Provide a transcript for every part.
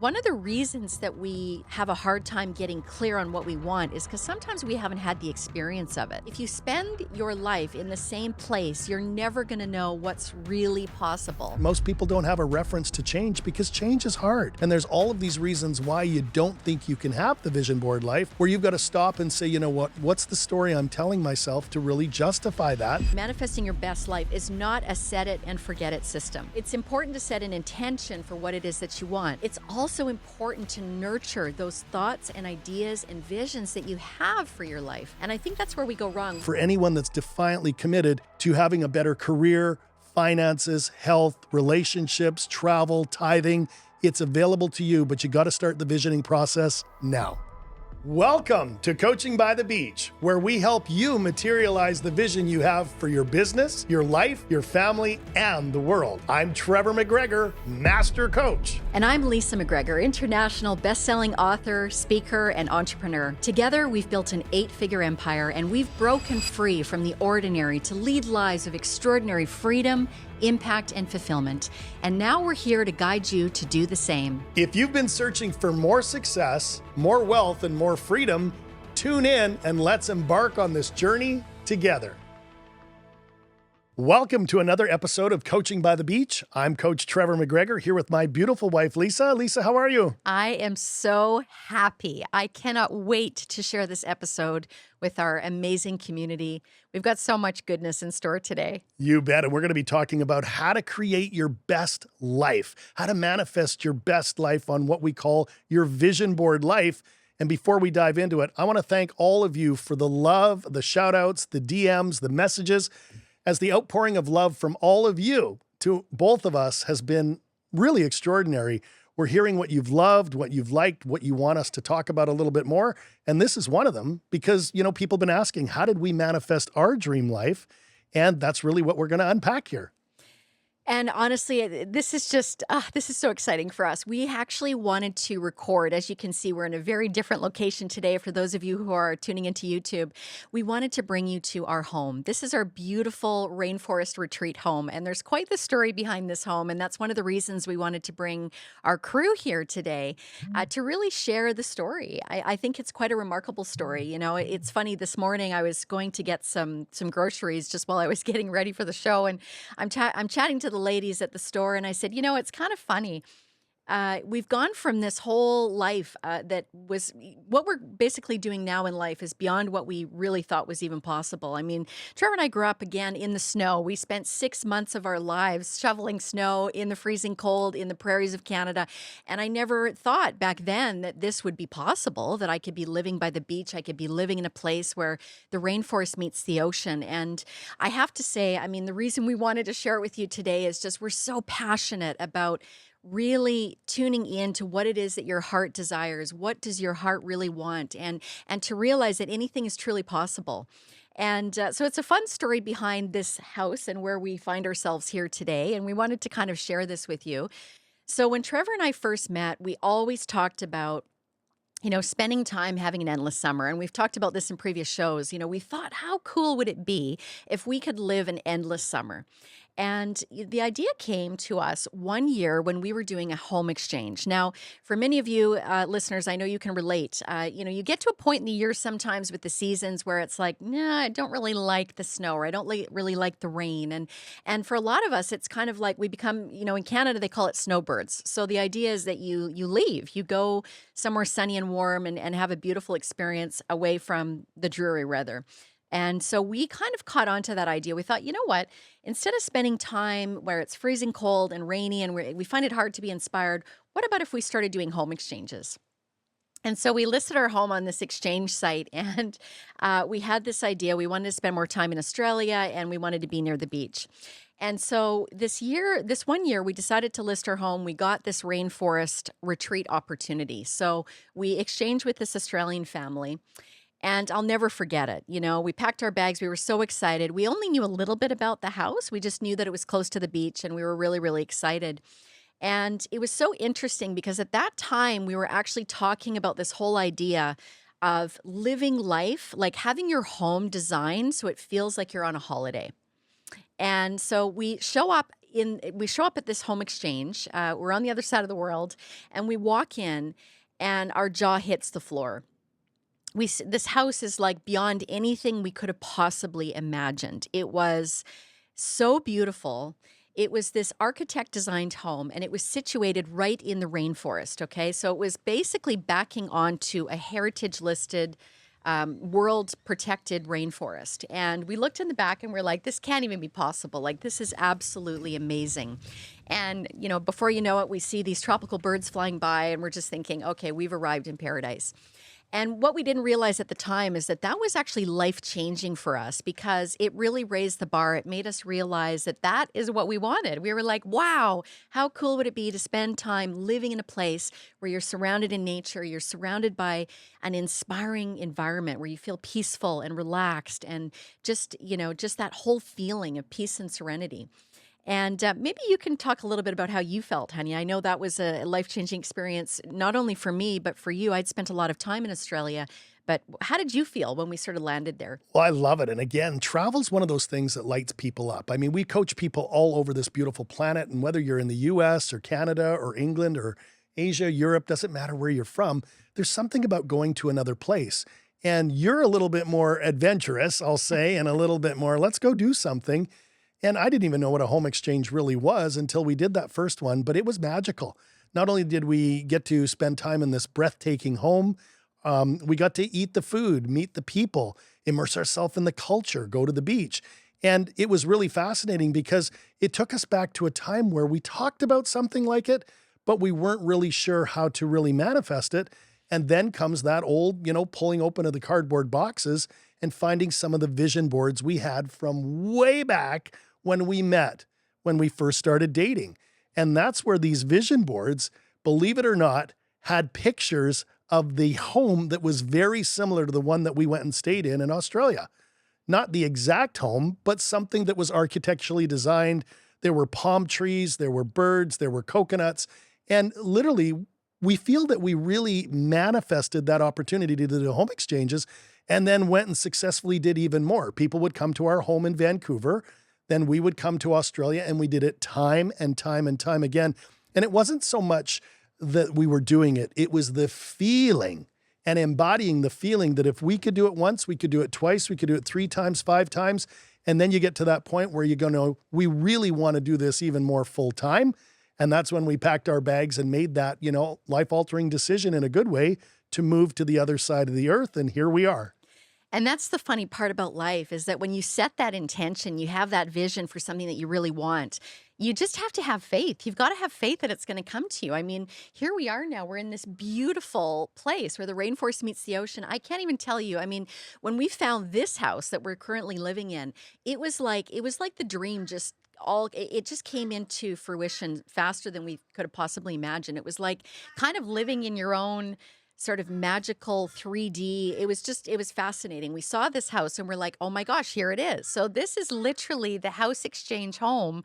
One of the reasons that we have a hard time getting clear on what we want is because sometimes we haven't had the experience of it. If you spend your life in the same place, you're never going to know what's really possible. Most people don't have a reference to change because change is hard. And there's all of these reasons why you don't think you can have the vision board life, where you've got to stop and say, you know what, what's the story I'm telling myself to really justify that? Manifesting your best life is not a set it and forget it system. It's important to set an intention for what it is that you want. It's also important to nurture those thoughts and ideas and visions that you have for your life. And I think that's where we go wrong. For anyone that's defiantly committed to having a better career, finances, health, relationships, travel, tithing, it's available to you, but you got to start the visioning process now. Welcome to Coaching by the Beach, where we help you materialize the vision you have for your business, your life, your family, and the world. I'm Trevor McGregor, Master Coach. And I'm Leesa McGregor, international best-selling author, speaker, and entrepreneur. Together, we've built an 8-figure empire, and we've broken free from the ordinary to lead lives of extraordinary freedom, impact, and fulfillment. And now we're here to guide you to do the same. If you've been searching for more success, more wealth, and more freedom, tune in and let's embark on this journey together. Welcome to another episode of Coaching by the Beach. I'm Coach Trevor McGregor here with my beautiful wife, Leesa. Leesa, how are you? I am so happy. I cannot wait to share this episode with our amazing community. We've got so much goodness in store today. You bet. And we're going to be talking about how to create your best life, how to manifest your best life on what we call your vision board life. And before we dive into it, I want to thank all of you for the love, the shout outs, the DMs, the messages, as the outpouring of love from all of you to both of us has been really extraordinary. We're hearing what you've loved, what you've liked, what you want us to talk about a little bit more. And this is one of them because, people have been asking, how did we manifest our dream life? And that's really what we're going to unpack here. And honestly, this is so exciting for us. We actually wanted to record. As you can see, we're in a very different location today. For those of you who are tuning into YouTube, we wanted to bring you to our home. This is our beautiful rainforest retreat home. And there's quite the story behind this home. And that's one of the reasons we wanted to bring our crew here today to really share the story. I think it's quite a remarkable story. It's funny, this morning I was going to get some groceries just while I was getting ready for the show. And I'm chatting to the ladies at the store, and I said, it's kind of funny. We've gone from this whole life that was what we're basically doing now in life is beyond what we really thought was even possible. I mean, Trevor and I grew up again in the snow. We spent 6 months of our lives shoveling snow in the freezing cold in the prairies of Canada. And I never thought back then that this would be possible, that I could be living by the beach. I could be living in a place where the rainforest meets the ocean. And I have to say, the reason we wanted to share it with you today is just we're so passionate about really tuning in to what it is that your heart desires. What does your heart really want? And to realize that anything is truly possible. And so it's a fun story behind this house and where we find ourselves here today. And we wanted to kind of share this with you. So when Trevor and I first met, we always talked about spending time having an endless summer. And we've talked about this in previous shows. We thought, how cool would it be if we could live an endless summer? And the idea came to us one year when we were doing a home exchange. Now, for many of you listeners, I know you can relate. You get to a point in the year sometimes with the seasons where it's like, nah, I don't really like the snow, or I don't really like the rain. And for a lot of us, it's kind of like we become, in Canada, they call it snowbirds. So the idea is that you leave, you go somewhere sunny and warm and have a beautiful experience away from the dreary weather. And so we kind of caught on to that idea. We thought, you know what, instead of spending time where it's freezing cold and rainy and we find it hard to be inspired, what about if we started doing home exchanges? And so we listed our home on this exchange site, and we had this idea. We wanted to spend more time in Australia, and we wanted to be near the beach. And so this 1 year, we decided to list our home. We got this rainforest retreat opportunity. So we exchanged with this Australian family. And I'll never forget it. We packed our bags. We were so excited. We only knew a little bit about the house. We just knew that it was close to the beach, and we were really, really excited. And it was so interesting because at that time, we were actually talking about this whole idea of living life, like having your home designed so it feels like you're on a holiday. And so we show up we show up at this home exchange. We're on the other side of the world, and we walk in, and our jaw hits the floor. This house is like beyond anything we could have possibly imagined. It was so beautiful. It was this architect designed home, and it was situated right in the rainforest. Okay. So it was basically backing onto a heritage listed, world protected rainforest. And we looked in the back and we're like, this can't even be possible. Like, this is absolutely amazing. And, before you know it, we see these tropical birds flying by, and we're just thinking, okay, we've arrived in paradise. And what we didn't realize at the time is that that was actually life changing for us, because it really raised the bar. It made us realize that that is what we wanted. We were like, wow, how cool would it be to spend time living in a place where you're surrounded in nature, you're surrounded by an inspiring environment where you feel peaceful and relaxed, and just that whole feeling of peace and serenity. And maybe you can talk a little bit about how you felt, honey. I know that was a life changing experience, not only for me, but for you. I'd spent a lot of time in Australia. But how did you feel when we sort of landed there? Well, I love it. And again, travel's one of those things that lights people up. I mean, we coach people all over this beautiful planet, and whether you're in the US or Canada or England or Asia, Europe, doesn't matter where you're from, there's something about going to another place. And you're a little bit more adventurous, I'll say, and a little bit more, let's go do something. And I didn't even know what a home exchange really was until we did that first one, but it was magical. Not only did we get to spend time in this breathtaking home, we got to eat the food, meet the people, immerse ourselves in the culture, go to the beach. And it was really fascinating because it took us back to a time where we talked about something like it, but we weren't really sure how to really manifest it. And then comes that old, pulling open of the cardboard boxes and finding some of the vision boards we had from way back when we met, when we first started dating. And that's where these vision boards, believe it or not, had pictures of the home that was very similar to the one that we went and stayed in Australia. Not the exact home, but something that was architecturally designed. There were palm trees, there were birds, there were coconuts. And literally, we feel that we really manifested that opportunity to do the home exchanges, and then went and successfully did even more. People would come to our home in Vancouver. Then we would come to Australia, and we did it time and time and time again. And it wasn't so much that we were doing it. It was the feeling and embodying the feeling that if we could do it once, we could do it twice, we could do it 3 times, 5 times. And then you get to that point where you go, no, we really want to do this even more full time. And that's when we packed our bags and made that, life altering decision in a good way to move to the other side of the earth. And here we are. And that's the funny part about life, is that when you set that intention, you have that vision for something that you really want, you just have to have faith. You've got to have faith that it's going to come to you. I mean, here we are now. We're in this beautiful place where the rainforest meets the ocean. I can't even tell you. I mean, when we found this house that we're currently living in, it was like the dream just it just came into fruition faster than we could have possibly imagined. It was like kind of living in your own sort of magical 3D. It was fascinating. We saw this house and we're like, oh my gosh, here it is. So this is literally the house exchange home,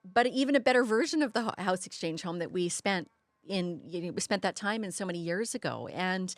but even a better version of the house exchange home that we spent that time in so many years ago. And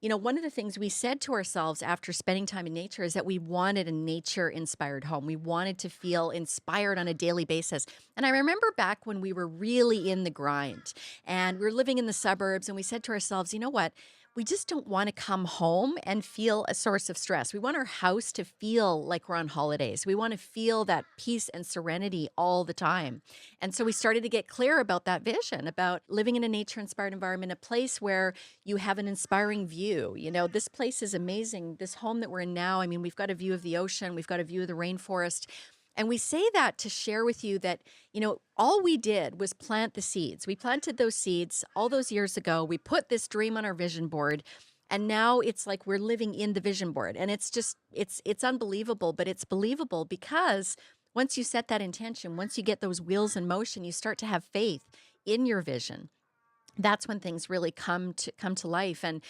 one of the things we said to ourselves after spending time in nature is that we wanted a nature inspired home. We wanted to feel inspired on a daily basis. And I remember back when we were really in the grind and we were living in the suburbs, and we said to ourselves, you know what? We just don't want to come home and feel a source of stress. We want our house to feel like we're on holidays. We want to feel that peace and serenity all the time. And so we started to get clear about that vision, about living in a nature-inspired environment, a place where you have an inspiring view. This place is amazing. This home that we're in now, I mean, we've got a view of the ocean, we've got a view of the rainforest. And we say that to share with you that, all we did was plant the seeds. We planted those seeds all those years ago. We put this dream on our vision board, and now it's like we're living in the vision board. And it's unbelievable, but it's believable because once you set that intention, once you get those wheels in motion, you start to have faith in your vision. That's when things really come to life. And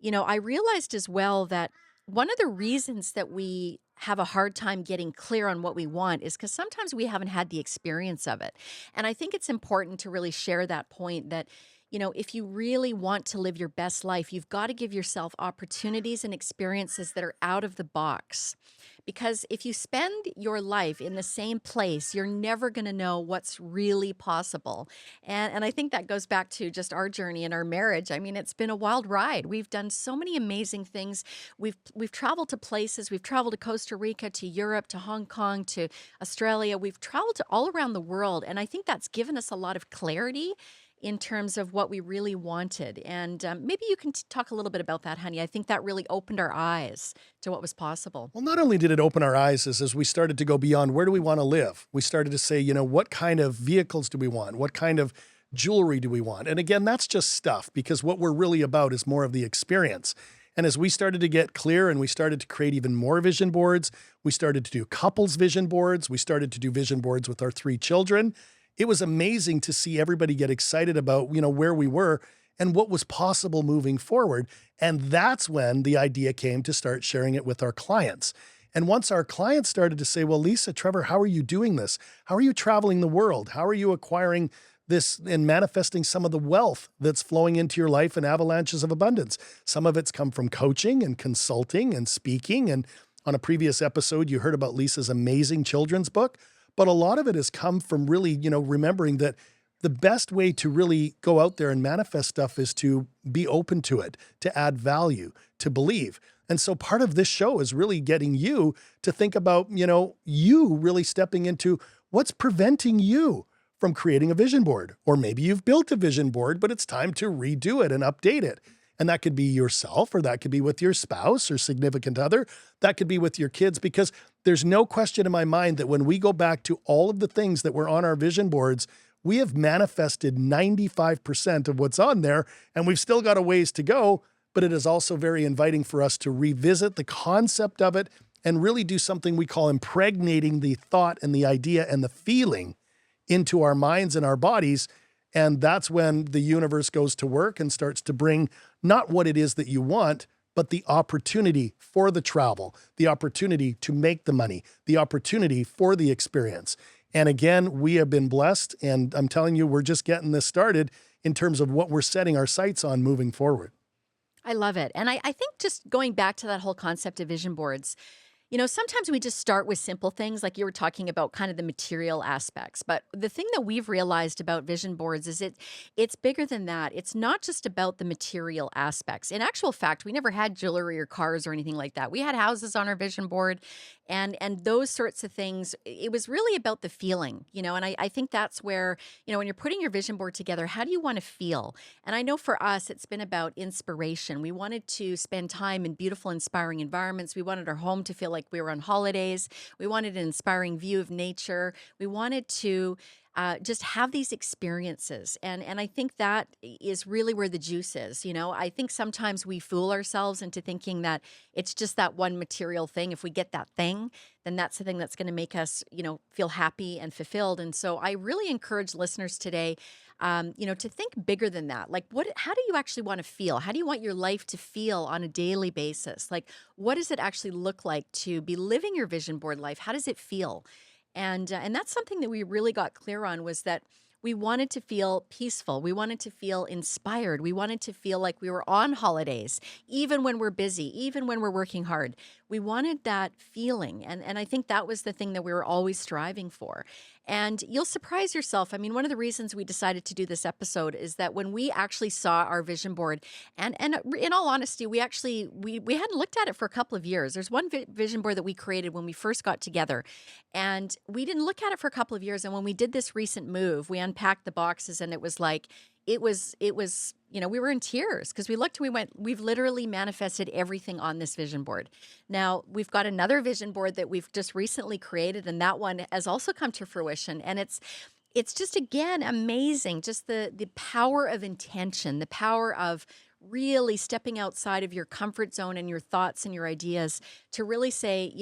I realized as well that one of the reasons that we have a hard time getting clear on what we want is because sometimes we haven't had the experience of it. And I think it's important to really share that point that if you really want to live your best life, you've got to give yourself opportunities and experiences that are out of the box. Because if you spend your life in the same place, you're never going to know what's really possible. And I think that goes back to just our journey in our marriage. I mean, it's been a wild ride. We've done so many amazing things. We've traveled to places. We've traveled to Costa Rica, to Europe, to Hong Kong, to Australia. We've traveled to all around the world, and I think that's given us a lot of clarity in terms of what we really wanted. And maybe you can talk a little bit about that, honey. I think that really opened our eyes to what was possible. Well, not only did it open our eyes as we started to go beyond where do we want to live, we started to say, what kind of vehicles do we want? What kind of jewelry do we want? And again, that's just stuff because what we're really about is more of the experience. And as we started to get clear and we started to create even more vision boards, we started to do couples vision boards. We started to do vision boards with our 3 children. It was amazing to see everybody get excited about, where we were and what was possible moving forward. And that's when the idea came to start sharing it with our clients. And once our clients started to say, well, Leesa, Trevor, how are you doing this? How are you traveling the world? How are you acquiring this and manifesting some of the wealth that's flowing into your life in avalanches of abundance? Some of it's come from coaching and consulting and speaking. And on a previous episode, you heard about Lisa's amazing children's book. But a lot of it has come from really, remembering that the best way to really go out there and manifest stuff is to be open to it, to add value, to believe. And so part of this show is really getting you to think about, you really stepping into what's preventing you from creating a vision board. Or maybe you've built a vision board, but it's time to redo it and update it. And that could be yourself, or that could be with your spouse or significant other. That could be with your kids, because there's no question in my mind that when we go back to all of the things that were on our vision boards, we have manifested 95% of what's on there, and we've still got a ways to go, but it is also very inviting for us to revisit the concept of it and really do something we call impregnating the thought and the idea and the feeling into our minds and our bodies. And that's when the universe goes to work and starts to bring not what it is that you want, but the opportunity for the travel, the opportunity to make the money, the opportunity for the experience. And again, we have been blessed. And I'm telling you, we're just getting this started in terms of what we're setting our sights on moving forward. I love it. And I think just going back to that whole concept of vision boards, sometimes we just start with simple things like you were talking about kind of the material aspects. But the thing that we've realized about vision boards is it's bigger than that. It's not just about the material aspects. In actual fact, we never had jewelry or cars or anything like that. We had houses on our vision board and those sorts of things. It was really about the feeling, and I think that's where, when you're putting your vision board together, how do you want to feel? And I know for us, it's been about inspiration. We wanted to spend time in beautiful, inspiring environments. We wanted our home to feel like we were on holidays. We wanted an inspiring view of nature. We wanted to just have these experiences. And I think that is really where the juice is. I think sometimes we fool ourselves into thinking that it's just that one material thing. If we get that thing, then that's the thing that's going to make us, feel happy and fulfilled. And so I really encourage listeners today, to think bigger than that. Like, how do you actually want to feel? How do you want your life to feel on a daily basis? Like, what does it actually look like to be living your vision board life? How does it feel? And that's something that we really got clear on, was that we wanted to feel peaceful. We wanted to feel inspired. We wanted to feel like we were on holidays, even when we're busy, even when we're working hard. We wanted that feeling. And I think that was the thing that we were always striving for. And you'll surprise yourself. I mean, one of the reasons we decided to do this episode is that when we actually saw our vision board, and in all honesty, we hadn't looked at it for a couple of years. There's one vision board that we created when we first got together, and we didn't look at it for a couple of years. And when we did this recent move, we unpacked the boxes, and it was like, it was, we were in tears because we went, we've literally manifested everything on this vision board. Now, we've got another vision board that we've just recently created, and that one has also come to fruition. And it's just, again, amazing. Just the power of intention, the power of really stepping outside of your comfort zone and your thoughts and your ideas to really say,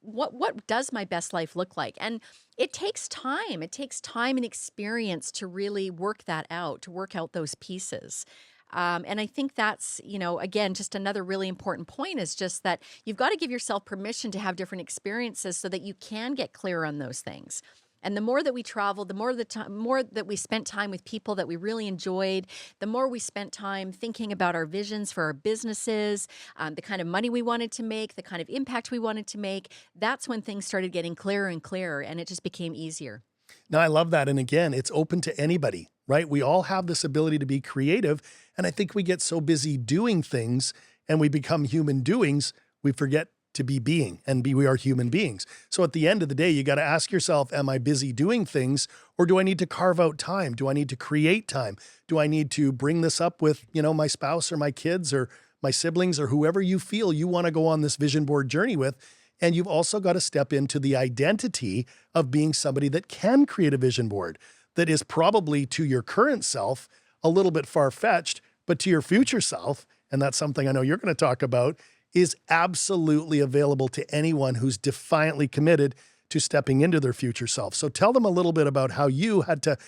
what does my best life look like? And it takes time. It takes time and experience to really work that out, to work out those pieces. And I think that's, again, just another really important point is just that you've got to give yourself permission to have different experiences so that you can get clear on those things. And the more that we traveled, the more the time, more that we spent time with people that we really enjoyed, the more we spent time thinking about our visions for our businesses, the kind of money we wanted to make, the kind of impact we wanted to make. That's when things started getting clearer and clearer, and it just became easier. No, I love that. And again, it's open to anybody, right? We all have this ability to be creative. And I think we get so busy doing things and we become human doings, we forget to be being and we are human beings. So at the end of the day, you got to ask yourself, am I busy doing things or do I need to carve out time? Do I need to create time? Do I need to bring this up with, my spouse or my kids or my siblings or whoever you feel you want to go on this vision board journey with? And you've also got to step into the identity of being somebody that can create a vision board that is probably to your current self a little bit far-fetched, but to your future self, and that's something I know you're going to talk about, is absolutely available to anyone who's defiantly committed to stepping into their future self. So tell them a little bit about how you had to,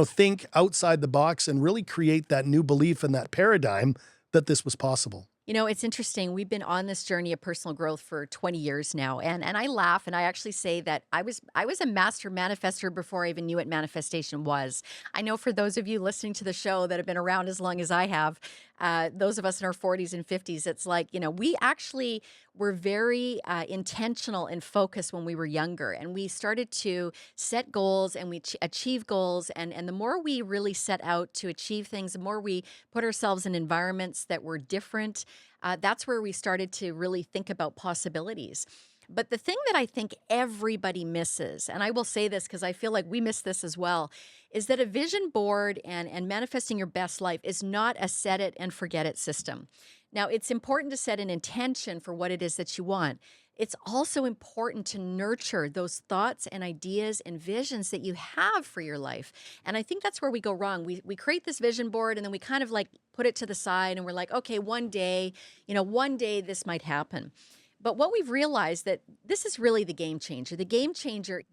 think outside the box and really create that new belief and that paradigm that this was possible. It's interesting. We've been on this journey of personal growth for 20 years now. And I laugh and I actually say that I was a master manifester before I even knew what manifestation was. I know for those of you listening to the show that have been around as long as I have, those of us in our 40s and 50s, it's like, we actually were very intentional and focused when we were younger. And we started to set goals and we achieve goals. And the more we really set out to achieve things, the more we put ourselves in environments that were different. That's where we started to really think about possibilities. But the thing that I think everybody misses, and I will say this because I feel like we miss this as well, is that a vision board and manifesting your best life is not a set it and forget it system. Now, it's important to set an intention for what it is that you want. It's also important to nurture those thoughts and ideas and visions that you have for your life. And I think that's where we go wrong. We create this vision board and then we kind of like put it to the side and we're like, okay, one day this might happen. But what we've realized that this is really the game changer. The game changer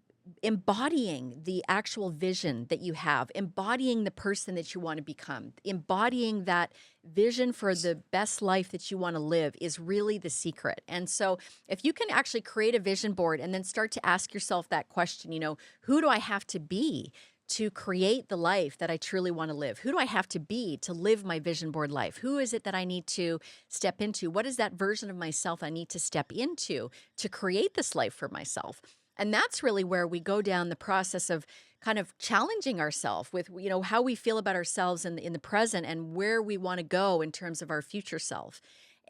embodying the actual vision that you have, embodying the person that you want to become, embodying that vision for the best life that you want to live is really the secret. And so if you can actually create a vision board and then start to ask yourself that question, who do I have to be to create the life that I truly want to live? Who do I have to be to live my vision board life? Who is it that I need to step into? What is that version of myself I need to step into to create this life for myself? And that's really where we go down the process of kind of challenging ourselves with, how we feel about ourselves in the present and where we want to go in terms of our future self.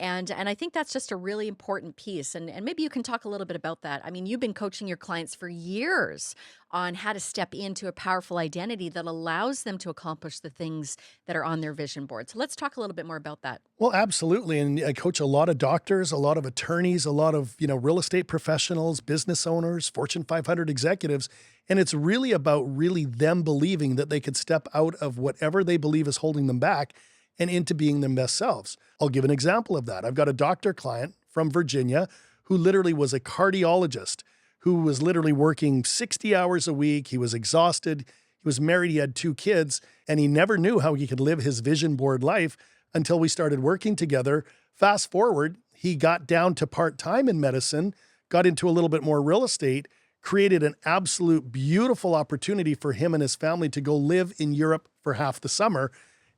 And I think that's just a really important piece. And maybe you can talk a little bit about that. I mean, you've been coaching your clients for years on how to step into a powerful identity that allows them to accomplish the things that are on their vision board. So let's talk a little bit more about that. Well, absolutely. And I coach a lot of doctors, a lot of attorneys, a lot of, real estate professionals, business owners, Fortune 500 executives. And it's really about really them believing that they could step out of whatever they believe is holding them back and into being their best selves. I'll give an example of that. I've got a doctor client from Virginia who literally was a cardiologist who was literally working 60 hours a week. He was exhausted. He was married. He had 2 kids, and he never knew how he could live his vision board life until we started working together. Fast forward, he got down to part-time in medicine, got into a little bit more real estate, created an absolute beautiful opportunity for him and his family to go live in Europe for half the summer.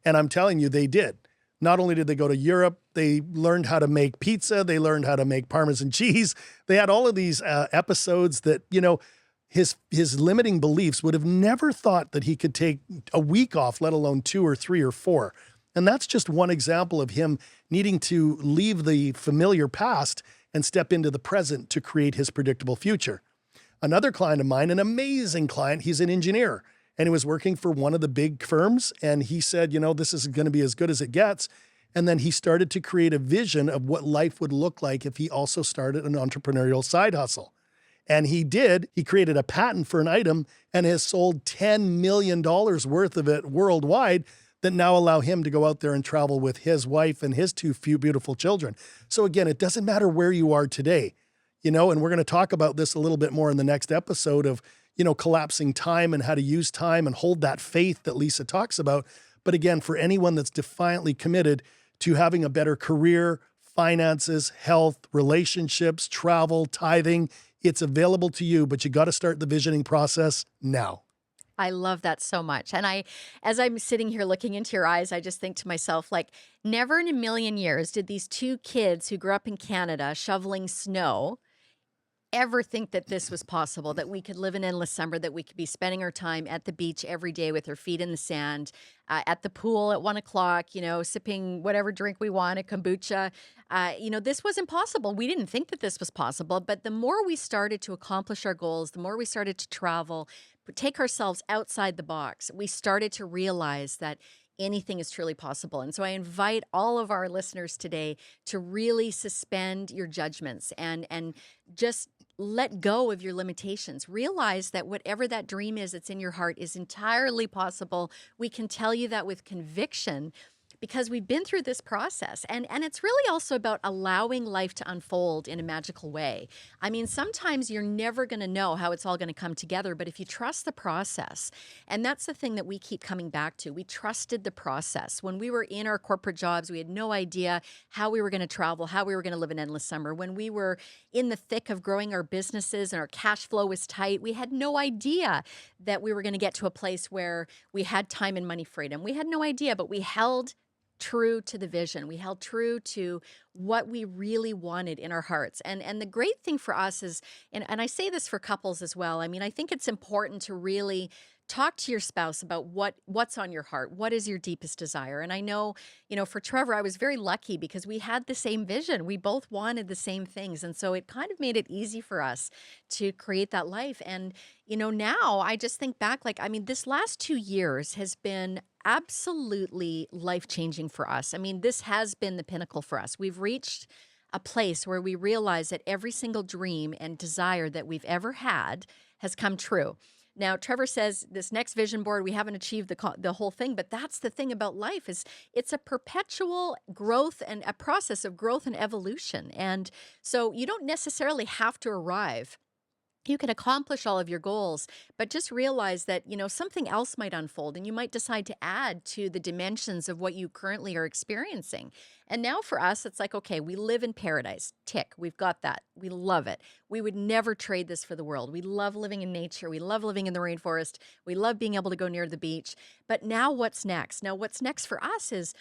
And I'm telling you, they did. Not only did they go to Europe, they learned how to make pizza. They learned how to make Parmesan cheese. They had all of these episodes that, his limiting beliefs would have never thought that he could take a week off, let alone 2 or 3 or 4. And that's just one example of him needing to leave the familiar past and step into the present to create his predictable future. Another client of mine, an amazing client, he's an engineer. And he was working for one of the big firms. And he said, this is going to be as good as it gets. And then he started to create a vision of what life would look like if he also started an entrepreneurial side hustle. And he did. He created a patent for an item and has sold $10 million worth of it worldwide that now allow him to go out there and travel with his wife and his 2 beautiful children. So again, it doesn't matter where you are today, and we're going to talk about this a little bit more in the next episode of collapsing time and how to use time and hold that faith that Leesa talks about. But again, for anyone that's defiantly committed to having a better career, finances, health, relationships, travel, tithing, It's available to you, but you got to start the visioning process now. I love that so much. And as I'm sitting here looking into your eyes, I just think to myself, like, never in a million years did these two kids who grew up in Canada shoveling snow ever think that this was possible, that we could live in endless summer, that we could be spending our time at the beach every day with our feet in the sand, at the pool at 1 o'clock, sipping whatever drink we want, a kombucha. This was impossible. We didn't think that this was possible. But the more we started to accomplish our goals, the more we started to travel, take ourselves outside the box, we started to realize that anything is truly possible. And so I invite all of our listeners today to really suspend your judgments and just let go of your limitations. Realize that whatever that dream is that's in your heart is entirely possible. We can tell you that with conviction because we've been through this process. And it's really also about allowing life to unfold in a magical way. I mean, sometimes you're never going to know how it's all going to come together, but if you trust the process, and that's the thing that we keep coming back to, we trusted the process. When we were in our corporate jobs, we had no idea how we were going to travel, how we were going to live an endless summer. When we were in the thick of growing our businesses and our cash flow was tight, we had no idea that we were going to get to a place where we had time and money freedom. We had no idea, but we held true to the vision. We held true to what we really wanted in our hearts. And the great thing for us is, and I say this for couples as well, I mean, I think it's important to really talk to your spouse about what's on your heart. What is your deepest desire? And I know, for Trevor, I was very lucky because we had the same vision. We both wanted the same things. And so it kind of made it easy for us to create that life. And, now I just think back, like, I mean, this last 2 years has been absolutely life-changing for us. I mean, this has been the pinnacle for us. We've reached a place where we realize that every single dream and desire that we've ever had has come true. Now, Trevor says this next vision board, we haven't achieved the whole thing, but that's the thing about life is it's a perpetual growth and a process of growth and evolution. And so you don't necessarily have to arrive. You can accomplish all of your goals, but just realize that, something else might unfold and you might decide to add to the dimensions of what you currently are experiencing. And now for us, it's like, okay, we live in paradise. Tick, we've got that. We love it. We would never trade this for the world. We love living in nature. We love living in the rainforest. We love being able to go near the beach. But now what's next? Now, what's next for us is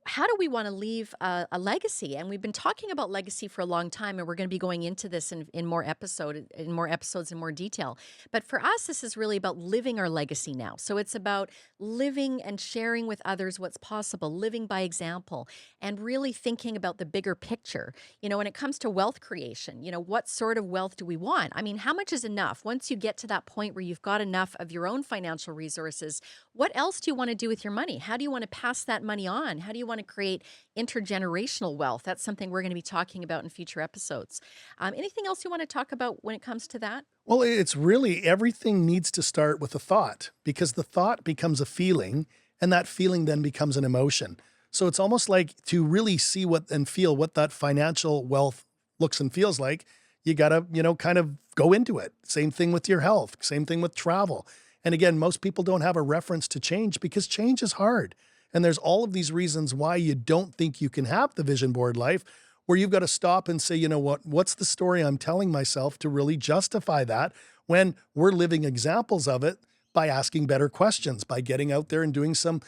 how do we want to leave a legacy? And we've been talking about legacy for a long time, and we're going to be going into this in more episodes in more detail. But for us, this is really about living our legacy now. So it's about living and sharing with others what's possible, living by example, and really thinking about the bigger picture. When it comes to wealth creation, what sort of wealth do we want? I mean, how much is enough? Once you get to that point where you've got enough of your own financial resources, what else do you want to do with your money? How do you want to pass that money on? How do you want to create intergenerational wealth? That's something we're going to be talking about in future episodes. Anything else you want to talk about when it comes to that? Well, it's really everything needs to start with a thought because the thought becomes a feeling and that feeling then becomes an emotion. So it's almost like to really see what and feel what that financial wealth looks and feels like, you got to, kind of go into it. Same thing with your health, same thing with travel. And again, most people don't have a reference to change because change is hard. And there's all of these reasons why you don't think you can have the vision board life, where you've got to stop and say, what's the story I'm telling myself to really justify that when we're living examples of it by asking better questions, by getting out there and doing some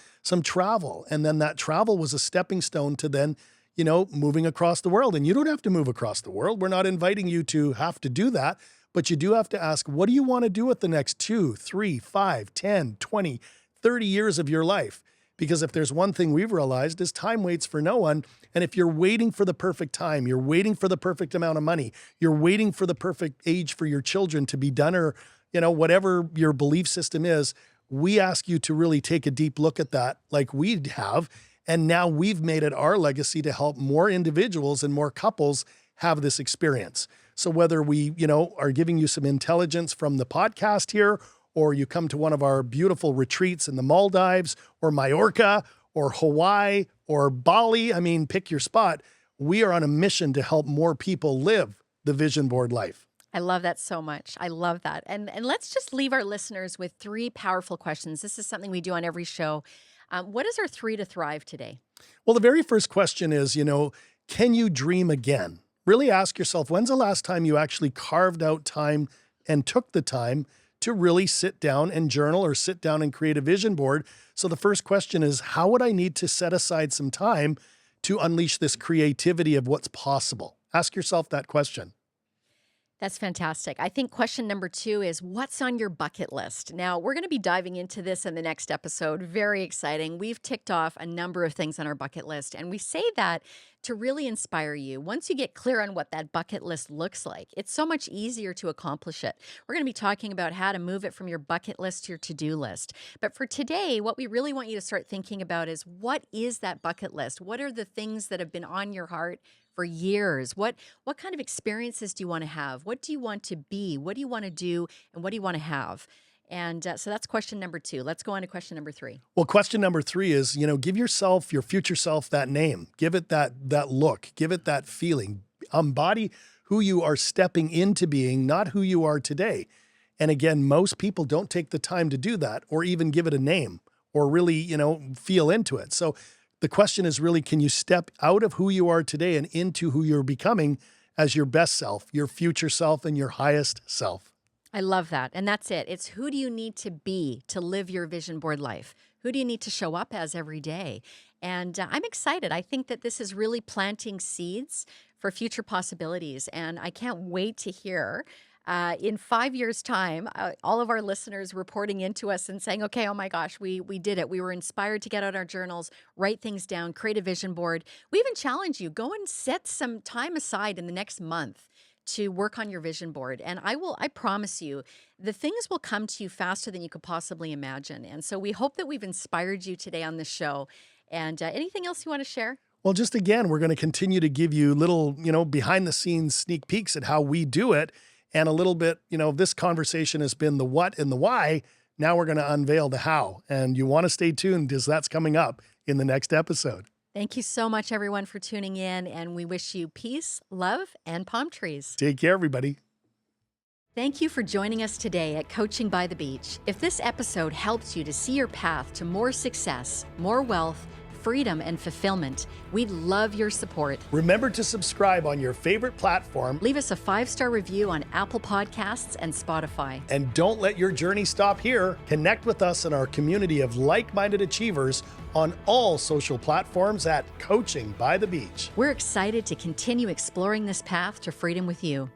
travel. And then that travel was a stepping stone to then, moving across the world. And you don't have to move across the world. We're not inviting you to have to do that, but you do have to ask, what do you want to do with the next 2, 3, 5, 10, 20, 30 years of your life? Because if there's one thing we've realized is time waits for no one. And if you're waiting for the perfect time, you're waiting for the perfect amount of money, you're waiting for the perfect age for your children to be done or, whatever your belief system is, we ask you to really take a deep look at that like we have. And now we've made it our legacy to help more individuals and more couples have this experience. So whether we, are giving you some intelligence from the podcast here, or you come to one of our beautiful retreats in the Maldives or Majorca or Hawaii or Bali, I mean, pick your spot. We are on a mission to help more people live the vision board life. I love that so much. I love that. And let's just leave our listeners with 3 powerful questions. This is something we do on every show. What is our 3 to thrive today? Well, the very first question is, can you dream again? really ask yourself, when's the last time you actually carved out time and took the time to really sit down and journal or sit down and create a vision board? So the first question is, how would I need to set aside some time to unleash this creativity of what's possible? Ask yourself that question. That's fantastic. I think question number 2 is, what's on your bucket list? Now, we're going to be diving into this in the next episode. Very exciting. We've ticked off a number of things on our bucket list, and we say that to really inspire you. Once you get clear on what that bucket list looks like, it's so much easier to accomplish it. We're going to be talking about how to move it from your bucket list to your to-do list. But for today, what we really want you to start thinking about is, what is that bucket list? What are the things that have been on your heart for years? What kind of experiences do you want to have? What do you want to be? What do you want to do? And what do you want to have? And so that's question number 2. Let's go on to question number 3. Well, question number 3 is, give yourself, your future self, that name. Give it that look. Give it that feeling. Embody who you are stepping into being, not who you are today. And again, most people don't take the time to do that or even give it a name or really, feel into it. So the question is really, can you step out of who you are today and into who you're becoming as your best self, your future self, and your highest self? I love that. And that's it. It's, who do you need to be to live your vision board life? Who do you need to show up as every day? And I'm excited. I think that this is really planting seeds for future possibilities. And I can't wait to hear in 5 years' time, all of our listeners reporting into us and saying, okay, oh my gosh, we did it. We were inspired to get out our journals, write things down, create a vision board. We even challenge you, go and set some time aside in the next month to work on your vision board. And I promise you, the things will come to you faster than you could possibly imagine. And so we hope that we've inspired you today on this show. And anything else you want to share? Well, just again, we're going to continue to give you little, behind the scenes sneak peeks at how we do it. And a little bit, this conversation has been the what and the why. Now we're going to unveil the how. And you want to stay tuned, because that's coming up in the next episode. Thank you so much, everyone, for tuning in, and we wish you peace, love, and palm trees. Take care, everybody. Thank you for joining us today at Coaching by the Beach. If this episode helps you to see your path to more success, more wealth, freedom, and fulfillment, we'd love your support. Remember to subscribe on your favorite platform. Leave us a 5-star review on Apple Podcasts and Spotify. And don't let your journey stop here. Connect with us in our community of like-minded achievers on all social platforms at Coaching by the Beach. We're excited to continue exploring this path to freedom with you.